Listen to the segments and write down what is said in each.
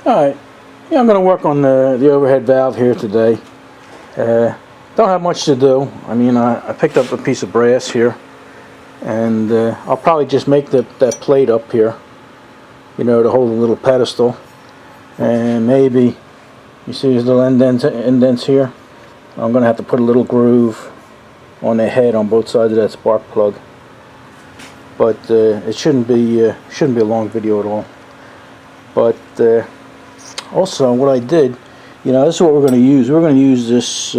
Alright, yeah, I'm going to work on the overhead valve here today. Don't have much to do. I mean, I picked up a piece of brass here, and I'll probably just make that plate up here, you know, to hold a little pedestal. And maybe, you see these little indents here? I'm going to have to put a little groove on the head on both sides of that spark plug. But it shouldn't be a long video at all. But also, what I did, you know, this is what we're going to use. We're going to use this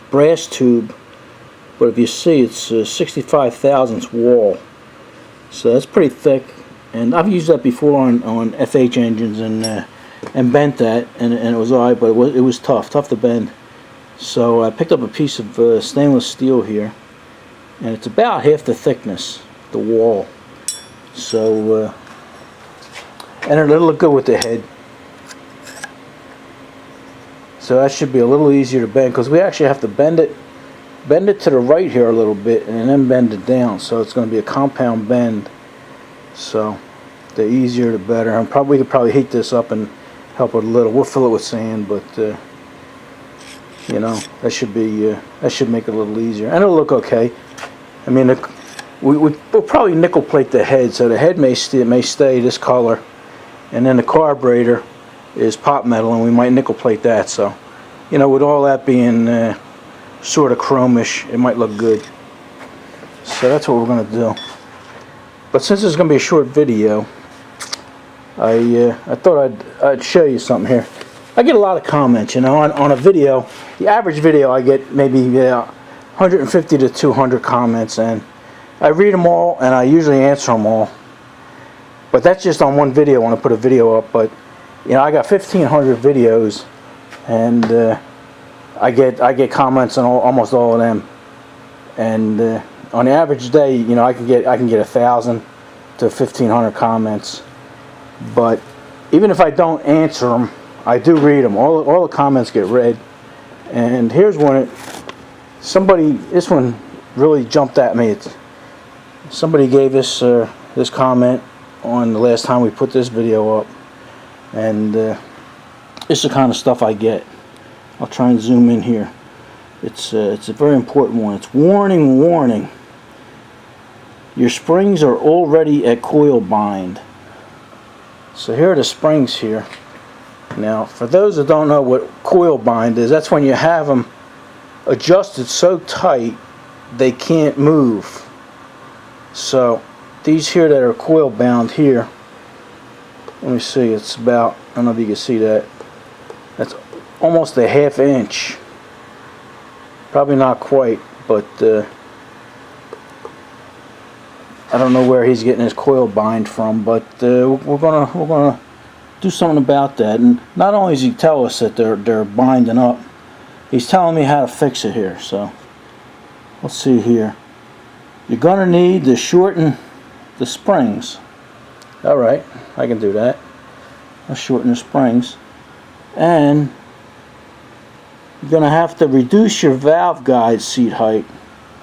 brass tube, but if you see, it's 65 thousandths wall, so that's pretty thick. And I've used that before on FH engines and bent that, and it was alright, but it was tough to bend. So I picked up a piece of stainless steel here, and it's about half the thickness, the wall. So and it'll look good with the head. So that should be a little easier to bend, because we actually have to bend it to the right here a little bit, and then bend it down. So it's going to be a compound bend. So the easier the better. We could probably heat this up and help it a little. We'll fill it with sand, but you know, that should make it a little easier, and it'll look okay. I mean, we'll probably nickel plate the head, so the head may stay this color, and then the carburetor is pot metal, and we might nickel plate that. So, you know, with all that being sort of chromish, it might look good. So that's what we're going to do. But since it's going to be a short video, I thought I'd show you something here. I get a lot of comments, you know, on a video. The average video, I get maybe 150 to 200 comments, and I read them all, and I usually answer them all. But that's just on one video when I put a video up. But you know, I got 1,500 videos, and I get comments on almost all of them. And on the average day, you know, I can get 1,000 to 1,500 comments. But even if I don't answer them, I do read them. All the comments get read. And here's one. This one really jumped at me. Somebody gave this comment on the last time we put this video up, and it's the kind of stuff I get. I'll try and zoom in here. It's a very important one. It's warning. Your springs are already at coil bind. So here are the springs here. Now, for those that don't know what coil bind is, that's when you have them adjusted so tight they can't move. So these here that are coil bound here, let me see, it's about, I don't know if you can see that, that's almost a ½ inch. Probably not quite, but I don't know where he's getting his coil bind from, but we're gonna do something about that. And not only does he tell us that they're binding up, he's telling me how to fix it here. So let's see here. You're gonna need to shorten the springs. Alright, I can do that. I'll shorten the springs. And you're gonna have to reduce your valve guide seat height.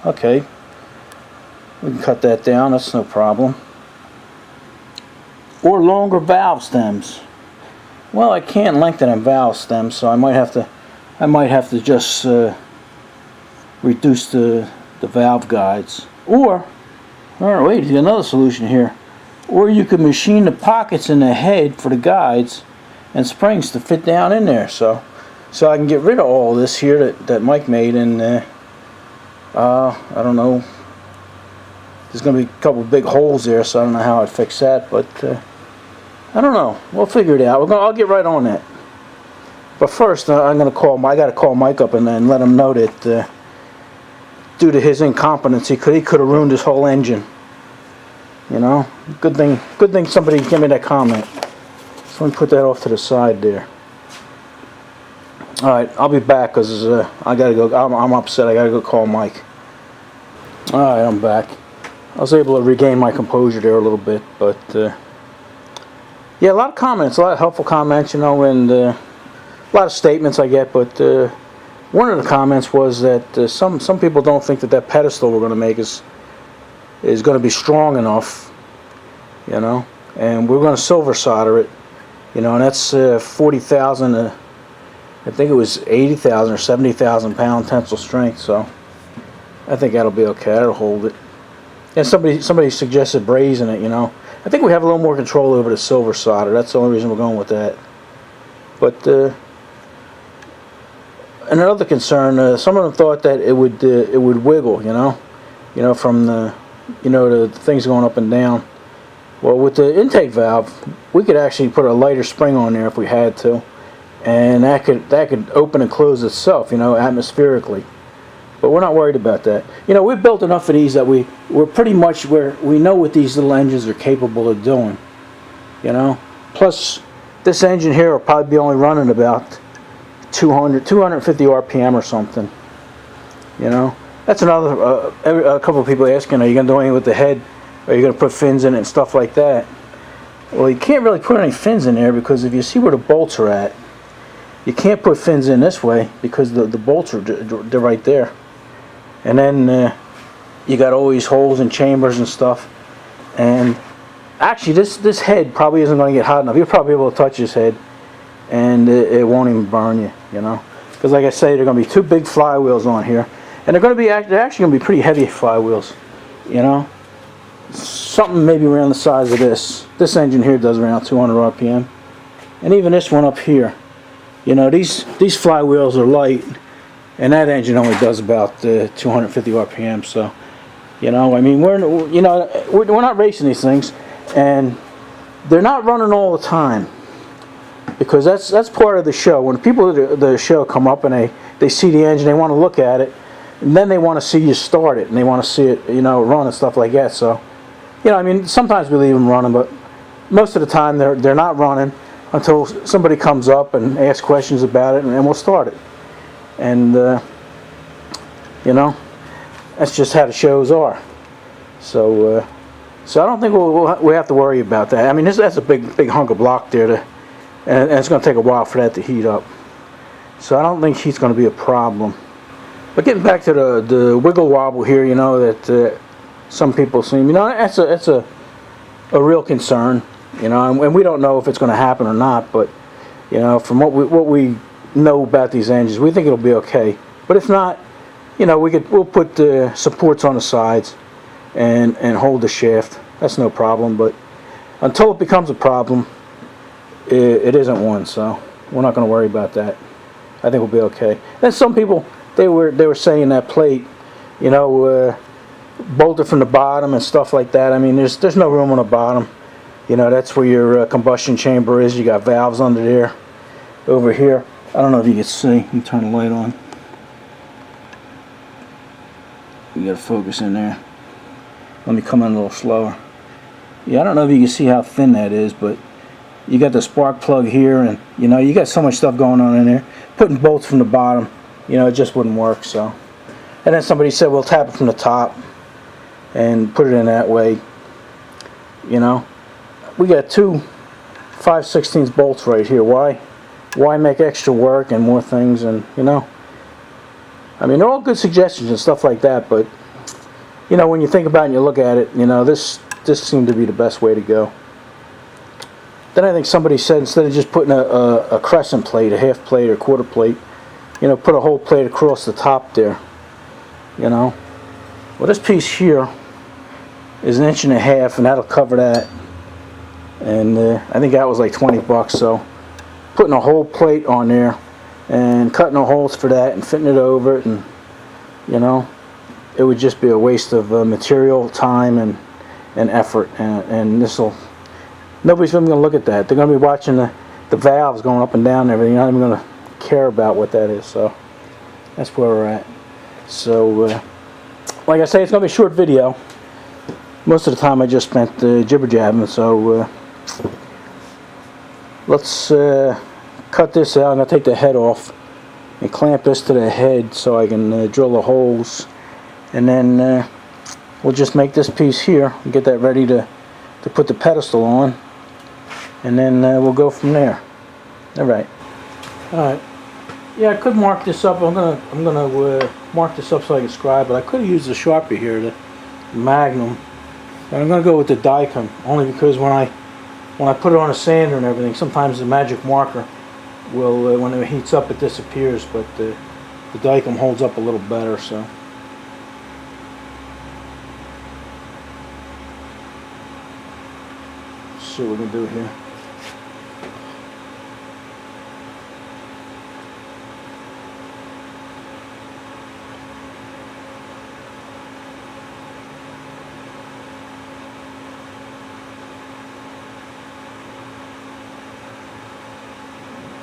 Okay, we can cut that down, that's no problem. Or longer valve stems. Well, I can't lengthen a valve stem, so I might have to just reduce the valve guides. Or, alright, wait, there's another solution here. Or you could machine the pockets in the head for the guides and springs to fit down in there. So I can get rid of all this here that Mike made, and I don't know. There's going to be a couple of big holes there, so I don't know how I'd fix that, but I don't know. We'll figure it out. I'll get right on that. But first, I got to call Mike up and then let him know that due to his incompetence, he could have ruined his whole engine. You know, good thing somebody gave me that comment. So let me put that off to the side there. All right, I'll be back because I gotta go. I'm upset. I gotta go call Mike. All right, I'm back. I was able to regain my composure there a little bit, but yeah, a lot of comments, a lot of helpful comments, you know, and a lot of statements I get. But one of the comments was that some people don't think that pedestal we're going to make is going to be strong enough, you know, and we're going to silver solder it. You know, and that's 40,000 I think it was 80,000 or 70,000 pound tensile strength, so I think that'll be okay. That'll hold it. And somebody suggested brazing it, you know. I think we have a little more control over the silver solder. That's the only reason we're going with that. But another concern, some of them thought that it would wiggle, you know, from the the things going up and down. Well, with the intake valve, we could actually put a lighter spring on there if we had to, and that could open and close itself, you know, atmospherically. But we're not worried about that. You know, we've built enough of these that we're pretty much where we know what these little engines are capable of doing. You know, plus this engine here will probably be only running about 250 RPM or something. You know, that's another. A couple of people asking, are you going to do anything with the head? Are you going to put fins in it and stuff like that? Well, you can't really put any fins in there because if you see where the bolts are at, you can't put fins in this way because the bolts are they're right there. And then you got all these holes and chambers and stuff. And actually, this head probably isn't going to get hot enough. You'll probably be able to touch this head, and it won't even burn you. You know, because like I say, there are going to be two big flywheels on here, and they're actually going to be pretty heavy flywheels. You know, something maybe around the size of this. This engine here does around 200 RPM, and even this one up here. You know, these flywheels are light, and that engine only does about 250 RPM. So, you know, I mean, we're not racing these things, and they're not running all the time because that's part of the show. When people at the show come up and they see the engine, they want to look at it, and then they want to see you start it, and they want to see it, you know, run and stuff like that. So, you know, I mean, sometimes we leave them running, but most of the time they're not running until somebody comes up and asks questions about it, and we'll start it. And you know, that's just how the shows are. So I don't think we have to worry about that. I mean, that's a big hunk of block there, and it's going to take a while for that to heat up. So I don't think heat's going to be a problem. But getting back to the wiggle wobble here, you know, that some people seem, you know, that's a real concern. You know, and we don't know if it's going to happen or not, but you know, from what we know about these engines, we think it'll be okay. But if not, you know, we'll put the supports on the sides and hold the shaft. That's no problem. But until it becomes a problem, it isn't one. So we're not going to worry about that. I think we'll be okay. Then some people they were saying that plate, you know, bolted from the bottom and stuff like that. I mean, there's no room on the bottom. You know, that's where your combustion chamber is. You got valves under there. Over here, I don't know if you can see. You can turn the light on. You got to focus in there. Let me come in a little slower. Yeah, I don't know if you can see how thin that is, but you got the spark plug here, and you know, you got so much stuff going on in there. Putting bolts from the bottom, you know, it just wouldn't work. So, and then somebody said, "We'll tap it from the top and put it in that way." You know. We got two 5/16 bolts right here. Why make extra work and more things? And you know, I mean, they're all good suggestions and stuff like that. But you know, when you think about it and you look at it, you know, this seemed to be the best way to go. Then I think somebody said instead of just putting a crescent plate, a half plate or quarter plate, you know, put a whole plate across the top there. You know, well, this piece here is 1.5 inches, and that'll cover that. And I think that was like $20. So putting a whole plate on there and cutting the holes for that and fitting it over it, and you know, it would just be a waste of material, time, and effort. And nobody's even going to look at that. They're going to be watching the valves going up and down and everything. You're not even going to care about what that is. So that's where we're at. So like I say, it's going to be a short video. Most of the time I just spent jibber jabbing. So let's cut this out. I'm going to take the head off and clamp this to the head so I can drill the holes, and then we'll just make this piece here and get that ready to put the pedestal on, and then we'll go from there. Alright. Yeah, I could mark this up. I'm gonna mark this up so I can scribe, but I could have used the Sharpie here, the Magnum. And I'm going to go with the Dicom, only because when I when I put it on a sander and everything, sometimes the magic marker will, when it heats up, it disappears, but the Dykem holds up a little better. So. Let's see what we can do here.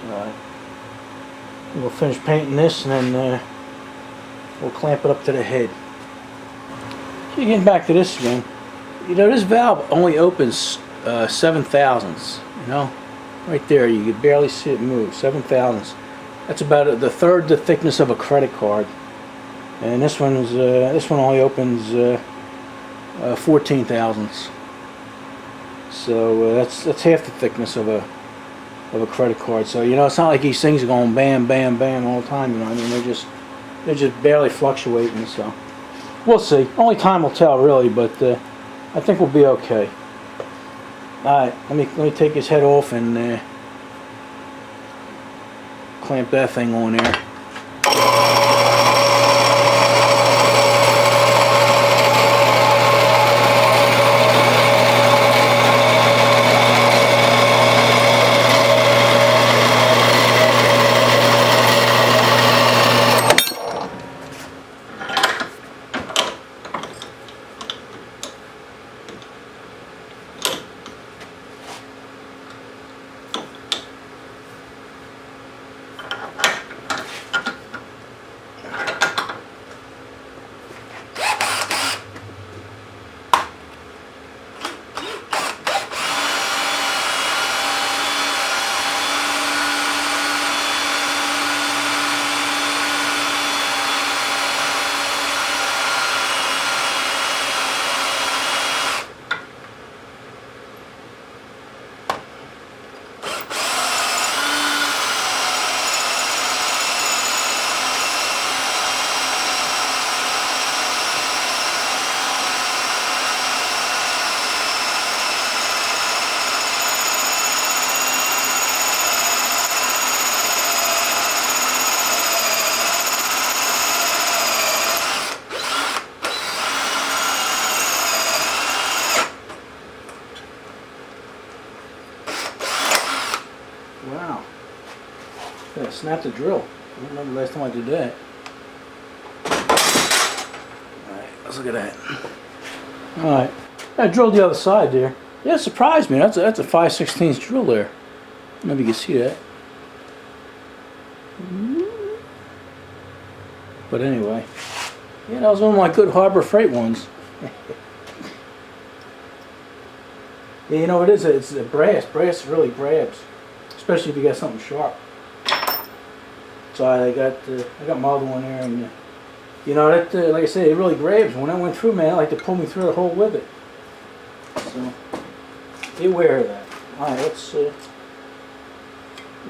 Alright. We'll finish painting this and then we'll clamp it up to the head. So getting back to this again, you know, this valve only opens 7 thousandths, you know, right there you can barely see it move. 7 thousandths. That's about the third the thickness of a credit card, and this one only opens 14 thousandths. So that's half the thickness of a credit card. So you know, it's not like these things are going bam bam bam all the time, you know. I mean, they're just barely fluctuating. So we'll see. Only time will tell, really, but I think we'll be okay. Alright, let me take his head off and clamp that thing on there. Wow. Yeah, snap the drill. I don't remember the last time I did that. Alright, let's look at that. Alright. I drilled the other side there. Yeah, it surprised me. That's a 5/16 drill there. I don't know if you can see that. But anyway. Yeah, that was one of my good Harbor Freight ones. Yeah, you know what it is? It's brass. Brass really grabs. Especially if you got something sharp. So I got my other one there, and you know that like I said, it really grabs. When I went through, man, I like to pull me through the hole with it. So be aware of that. All right, let's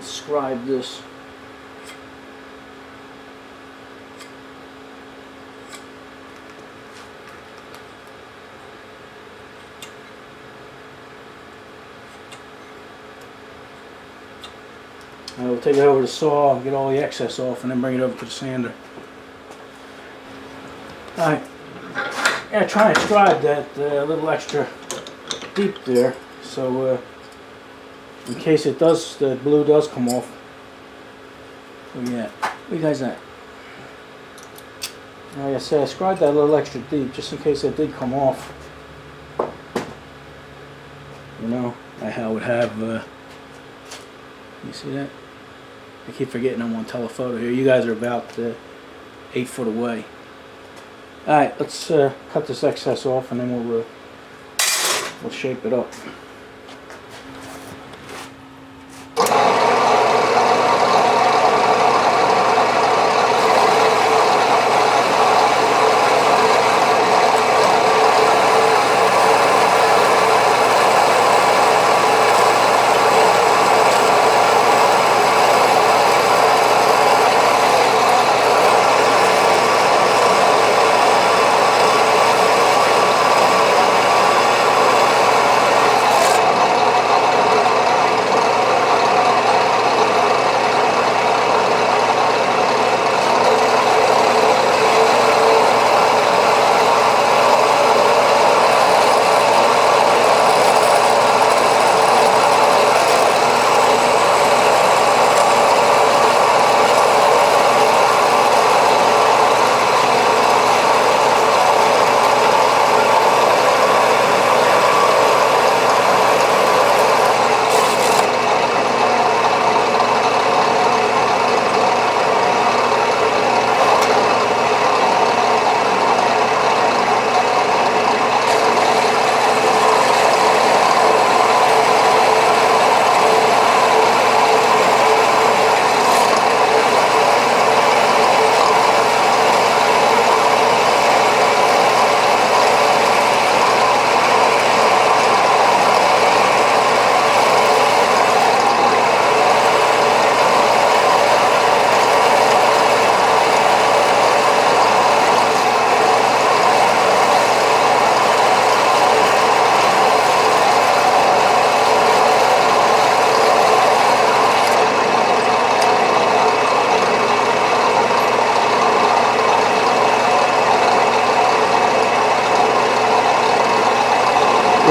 scribe this. We'll take it over to the saw, get all the excess off, and then bring it over to the sander. Alright, yeah, try and scribe that little extra deep there, so in case it does, the blue does come off. Where you at? Where you guys at? Like I said, I scribed that a little extra deep, just in case it did come off. You know, I would have, you see that? I keep forgetting I'm on telephoto here. You guys are about 8 foot away. Alright, let's cut this excess off, and then we'll shape it up.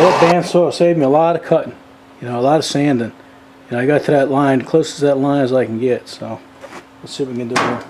that bandsaw saved me a lot of cutting, you know, a lot of sanding. And I got to that line, close to that line as I can get, so let's see what we can do here.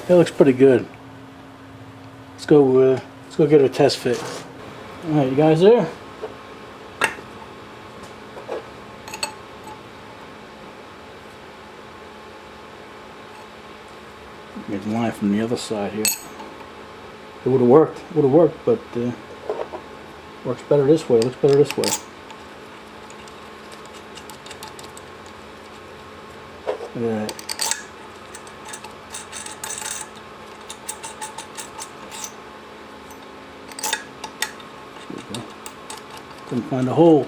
It looks pretty good. Let's go get a test fit. All right, you guys there? Get the line from the other side here. It would have worked. Would have worked, but works better this way. Looks better this way. Look at that. Couldn't find a hole.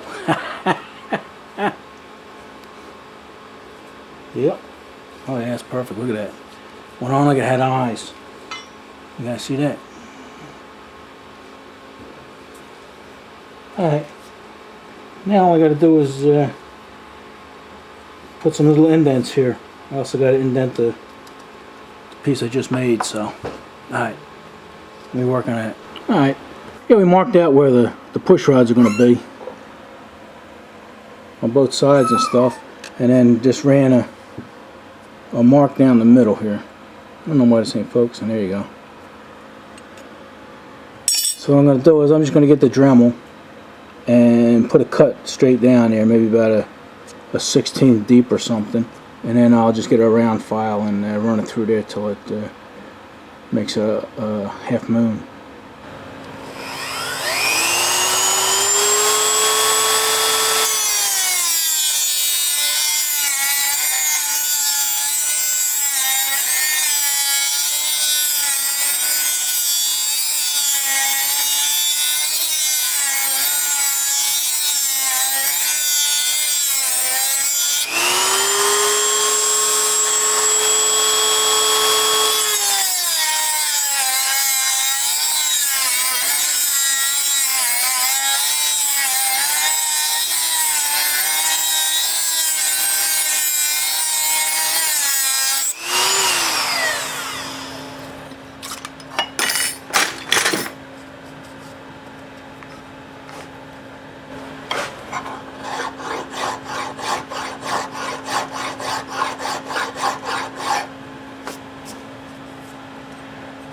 Yep. Oh yeah, that's perfect. Look at that. Went on like it had eyes. You guys see that? Alright. Now all I gotta do is put some little indents here. I also gotta indent the piece I just made, so. Alright. Let me work on that. Alright. Yeah, we marked out where the push rods are going to be on both sides and stuff, and then just ran a mark down the middle here. I don't know why this ain't focusing. There you go. So what I'm going to do is I'm just going to get the Dremel and put a cut straight down there, maybe about a 16th deep or something, and then I'll just get a round file and run it through there till it makes a half moon.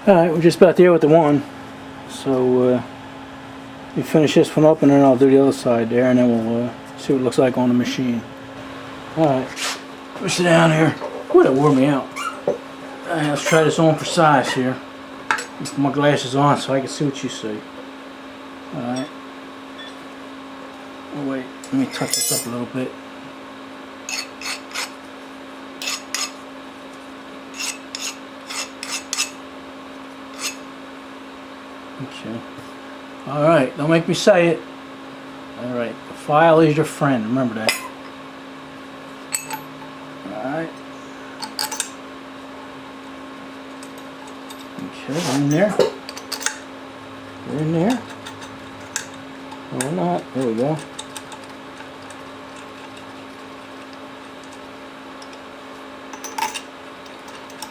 Alright, we're just about there with the one, so we finish this one up and then I'll do the other side there, and then we'll see what it looks like on the machine. Alright, push it down here. Ooh, that wore me out. Alright, let's try this on for size here. Put my glasses on so I can see what you see. Alright. Oh wait, let me touch this up a little bit. Okay. Alright, don't make me say it. Alright, the file is your friend, remember that. Alright. Okay, in there. We're in there. No, we're not. There we go.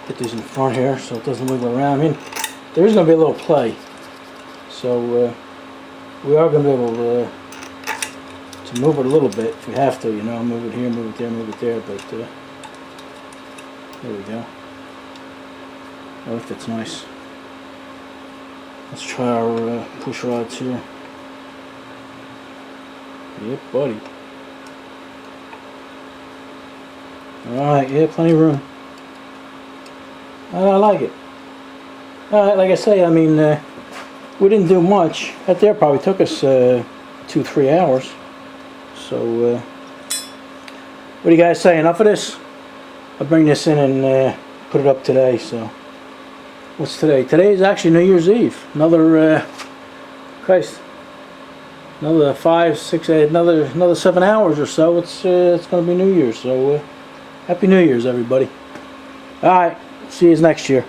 Put these in front here so it doesn't wiggle around. I mean, there is going to be a little play. So we are going to be able to move it a little bit if we have to, you know, move it here, move it there, move it there, but there we go. Oh, that fits nice. Let's try our push rods here. Yep, buddy. Alright, yeah, plenty of room. I like it. Like I say, I mean, we didn't do much. That there probably took us 2-3 hours. So, what do you guys say? Enough of this? I'll bring this in and put it up today. So, what's today? Today is actually New Year's Eve. Another, Christ, another 5, 6, 8, another 7 hours or so. It's going to be New Year's. So, Happy New Year's, everybody. All right. See you next year.